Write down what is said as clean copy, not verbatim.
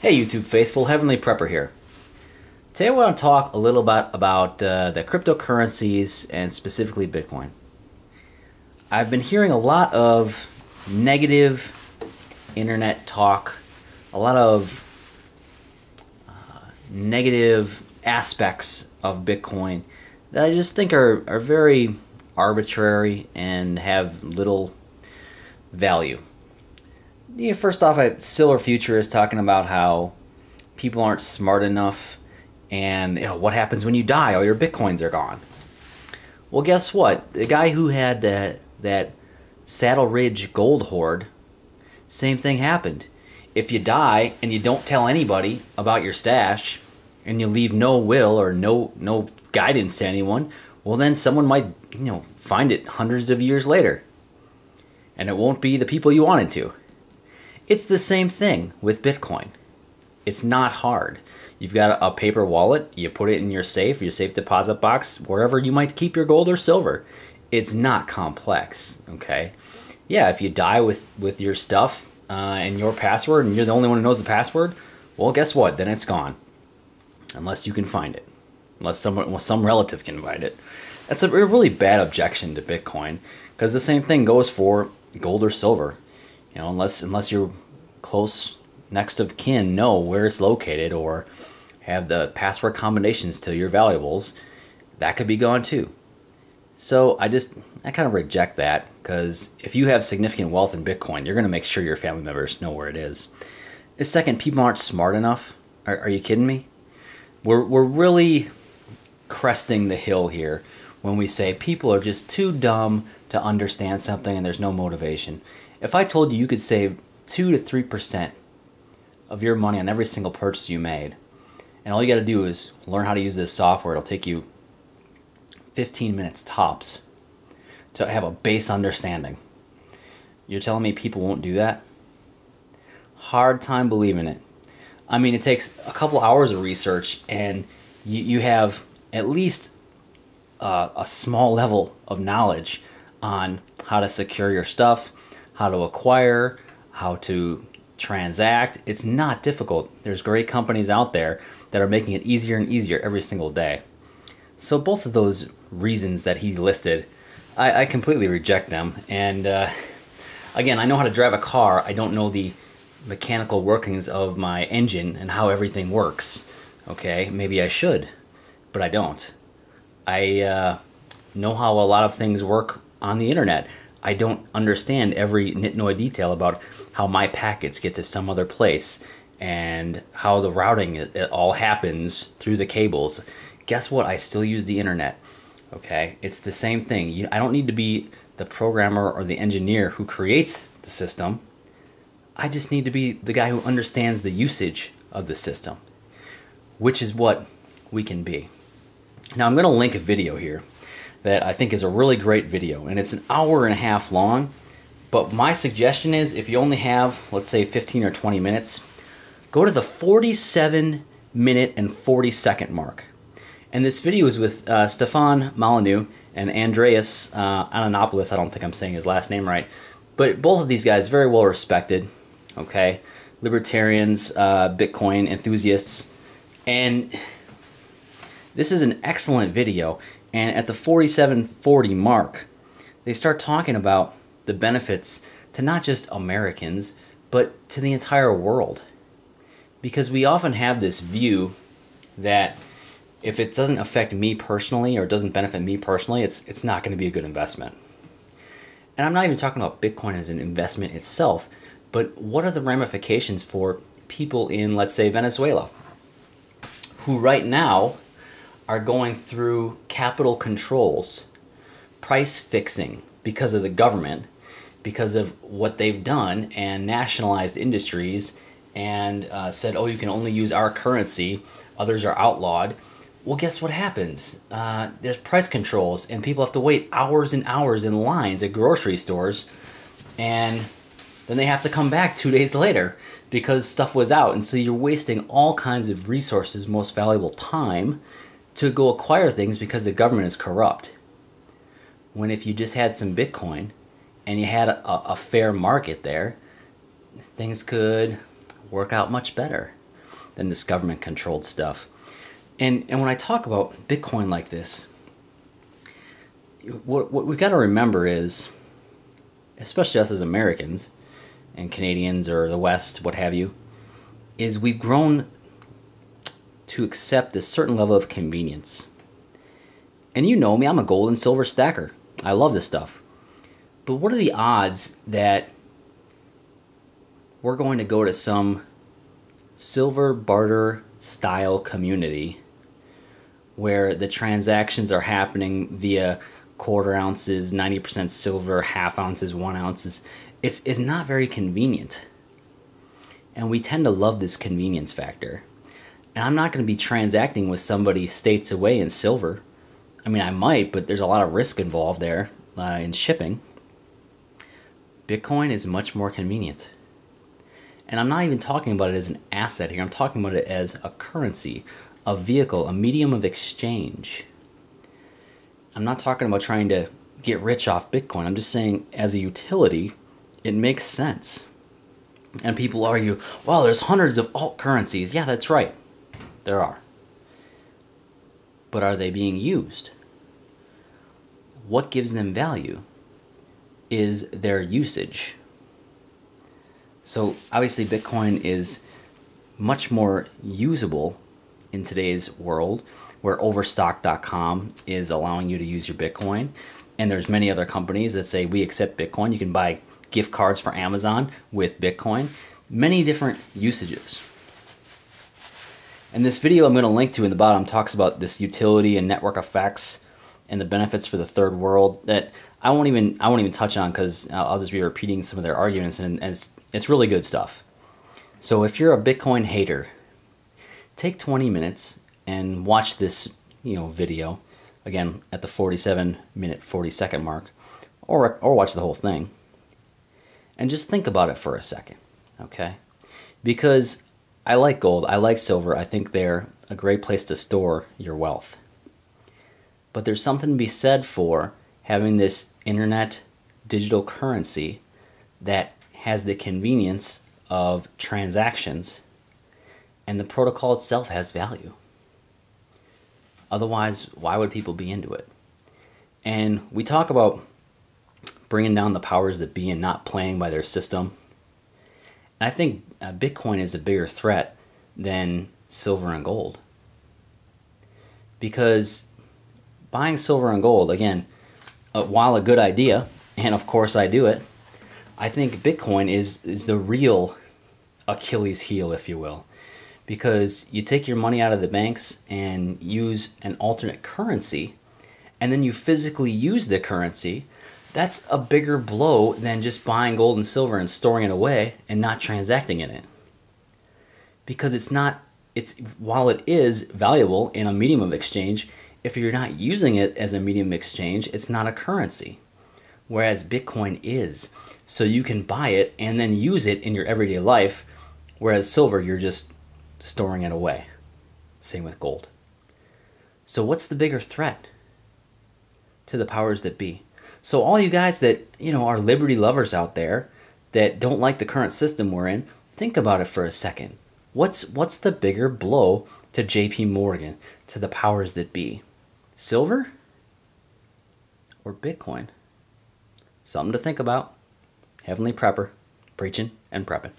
Hey YouTube faithful, Heavenly Prepper here. Today I want to talk a little bit about the cryptocurrencies and specifically Bitcoin. I've been hearing a lot of negative internet talk, a lot of negative aspects of Bitcoin that I just think are very arbitrary and have little value. First off, Silver Future is talking about how people aren't smart enough and what happens when you die? All your Bitcoins are gone. Well, guess what? The guy who had that Saddle Ridge gold hoard, same thing happened. If you die and you don't tell anybody about your stash and you leave no will or no guidance to anyone, well then someone might find it hundreds of years later. And it won't be the people you wanted to. It's the same thing with Bitcoin. It's not hard. You've got a paper wallet, you put it in your safe deposit box, wherever you might keep your gold or silver. It's not complex, okay? Yeah, if you die with your stuff and your password, and you're the only one who knows the password, well, guess what? Then it's gone. Unless you can find it. Unless some relative can find it. That's a really bad objection to Bitcoin, because the same thing goes for gold or silver. Unless your close next of kin know where it's located or have the password combinations to your valuables, that could be gone too. So I kind of reject that, because if you have significant wealth in Bitcoin, you're going to make sure your family members know where it is. The second, people aren't smart enough. Are you kidding me? We're really cresting the hill here when we say people are just too dumb to understand something and there's no motivation. If I told you could save 2 to 3% of your money on every single purchase you made, and all you got to do is learn how to use this software, it'll take you 15 minutes tops to have a base understanding. You're telling me people won't do that? Hard time believing it. I mean, it takes a couple hours of research, and you have at least a small level of knowledge on how to secure your stuff, how to acquire, how to transact. It's not difficult. There's great companies out there that are making it easier and easier every single day. So both of those reasons that he listed, I completely reject them. And again, I know how to drive a car. I don't know the mechanical workings of my engine and how everything works. Okay, maybe I should, but I don't. I know how a lot of things work on the internet. I don't understand every nitnoid detail about how my packets get to some other place and how the routing it all happens through the cables. Guess what? I still use the internet. Okay, it's the same thing. I don't need to be the programmer or the engineer who creates the system. I just need to be the guy who understands the usage of the system, which is what we can be. Now I'm going to link a video here that I think is a really great video, and it's an hour and a half long, but my suggestion is if you only have, let's say, 15 or 20 minutes, go to the 47-minute and 40-second mark. And this video is with Stefan Molyneux and Andreas Antonopoulos. I don't think I'm saying his last name right, but both of these guys very well respected, okay? Libertarians, Bitcoin enthusiasts, and this is an excellent video. And at the 47:40 mark, they start talking about the benefits to not just Americans, but to the entire world. Because we often have this view that if it doesn't affect me personally or it doesn't benefit me personally, it's not going to be a good investment. And I'm not even talking about Bitcoin as an investment itself, but what are the ramifications for people in, let's say, Venezuela, who right now are going through capital controls, price fixing because of the government, because of what they've done, and nationalized industries, and said, oh, you can only use our currency, others are outlawed. Well, guess what happens? There's price controls, and people have to wait hours and hours in lines at grocery stores, and then they have to come back 2 days later because stuff was out, and so you're wasting all kinds of resources, most valuable time, to go acquire things because the government is corrupt. When if you just had some Bitcoin and you had a fair market there, things could work out much better. than this government controlled stuff. And when I talk about Bitcoin like this, what we've got to remember is, especially us as Americans and Canadians or the West, what have you, is we've grown to accept this certain level of convenience. And you know me, I'm a gold and silver stacker. I love this stuff. But what are the odds that we're going to go to some silver barter style community where the transactions are happening via quarter ounces, 90% silver, half ounces, 1 ounces? It's not very convenient. And we tend to love this convenience factor. And I'm not going to be transacting with somebody states away in silver. I mean, I might, but there's a lot of risk involved there in shipping. Bitcoin is much more convenient. And I'm not even talking about it as an asset here. I'm talking about it as a currency, a vehicle, a medium of exchange. I'm not talking about trying to get rich off Bitcoin. I'm just saying as a utility, it makes sense. And people argue, well, there's hundreds of alt currencies. Yeah, that's right. There are. But are they being used? What gives them value is their usage. So obviously Bitcoin is much more usable in today's world, where Overstock.com is allowing you to use your Bitcoin. And there's many other companies that say we accept Bitcoin. You can buy gift cards for Amazon with Bitcoin. Many different usages. And this video I'm going to link to in the bottom talks about this utility and network effects and the benefits for the third world that I won't even touch on, because I'll just be repeating some of their arguments, and it's really good stuff. So if you're a Bitcoin hater, take 20 minutes and watch this video again at the 47-minute 40-second mark, or watch the whole thing, and just think about it for a second, okay? Because I like gold, I like silver, I think they're a great place to store your wealth. But there's something to be said for having this internet digital currency that has the convenience of transactions, and the protocol itself has value. Otherwise, why would people be into it? And we talk about bringing down the powers that be and not playing by their system. And I think Bitcoin is a bigger threat than silver and gold. Because buying silver and gold, again, while a good idea, and of course I do it, I think Bitcoin is the real Achilles heel, if you will. Because you take your money out of the banks and use an alternate currency, and then you physically use the currency. That's a bigger blow than just buying gold and silver and storing it away and not transacting in it. Because while it is valuable in a medium of exchange, if you're not using it as a medium of exchange, it's not a currency. Whereas Bitcoin is. So you can buy it and then use it in your everyday life, whereas silver, you're just storing it away. Same with gold. So what's the bigger threat to the powers that be? So all you guys that are liberty lovers out there that don't like the current system we're in, think about it for a second. What's the bigger blow to JP Morgan, to the powers that be? Silver or Bitcoin? Something to think about. Heavenly Prepper, preaching and prepping.